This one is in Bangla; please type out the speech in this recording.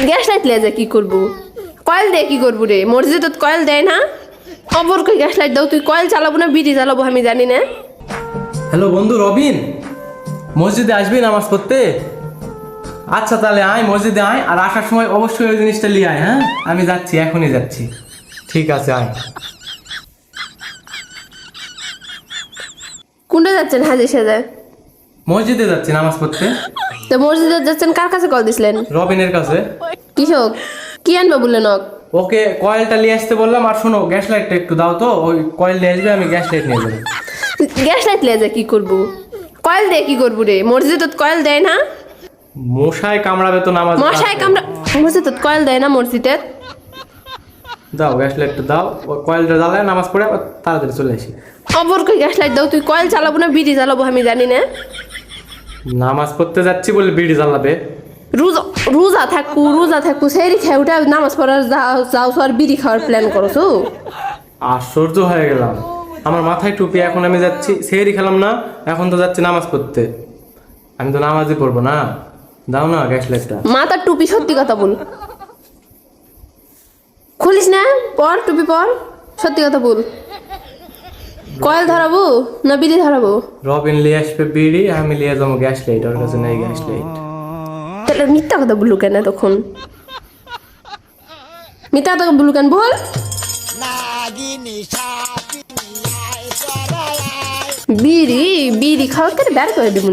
গ্যাস লাইট লেজে কি করবো? কয়েল দিয়ে কি করবো রে? মসজিদত কয়েল দেয় না? খবর কই গ্যাস লাইট দাও, তুই কয়েল চালাবো না বিড়ি চালাবো আমি জানি না। হ্যালো বন্ধু রবিন, মসজিদে আসবি নামাজ পড়তে? আচ্ছা তাহলে আয়, মসজিদে আয়, আর আসার সময় অবশ্যই ওই জিনিসটা নিয়ে আয়। হ্যাঁ আমি যাচ্ছি, এখনই যাচ্ছি। ঠিক আছে আয়। কোনটা যাচ্ছেন হাজি সাহেব? মসজিদে যাচ্ছি নামাজ পড়তে। তো মসজিদে যাচ্ছেন, কার কাছে কল দিছিলেন? রবিনের কাছে। কৃষক কি আনবে বললেন? ওকে কয়েলটা নিয়ে আসতে বললাম, আর শোনো গ্যাস লাইটটা একটু দাও তো, ওই কয়েল নিয়ে আসবে, আমি গ্যাস লাইট নিয়ে যাবো। গ্যাস লাইট লেজে কি করবো? কয়েল দিয়ে কি করবো রে? মসজিদত কয়েল দেয় না? মশায় কামড়াবে তো নামাজ। মশাই কামড়া? মসজিদত কয়েল দেয় না মসজিদে? দাও গ্যাস লাইটটা দাও, ওই কয়েলটা জ্বালায় নামাজ পড়ে আবার তাড়াতাড়ি চলে আসি। খবর কই গ্যাস লাইট দাও, তুই কয়েল চালাবো না বিড়ি চালাবো আমি জানি না। নামাজ পড়তে যাচ্ছি বলে বিড়ি জ্বালাবে? রোজা থাকবো সেই খেয়ে উঠে নামাজ পড়ার যাও আর বিড়ি খাওয়ার প্ল্যান করছো? আশ্চর্য হয়ে গেলাম, আমার মাথায় টুপি, এখন আমি যাচ্ছি সেহরি খেলাম না, এখন তো যাচ্ছি নামাজ পড়তে। আমি তো নামাজই পড়বো না। দাও না গ্যাস লাইটটা। মাথার টুপি, সত্যি কথা বল। খুলিস না, পর টুপি পর, সত্যি কথা বল। কয়েল ধরাবো না বিড়ি ধরাবো? রবিন লিয়ে আসবে বিড়ি, আমি লিয়ে যাবো গ্যাস লাইট, ওর কাছে নেই গ্যাস লাইট। তাহলে মিথ্যা কথা বললো কেন তখন? মিথ্যা কথা বললো কেন বল? বিড়ি বিড়ি খাওয়া করে বের করে দেবো।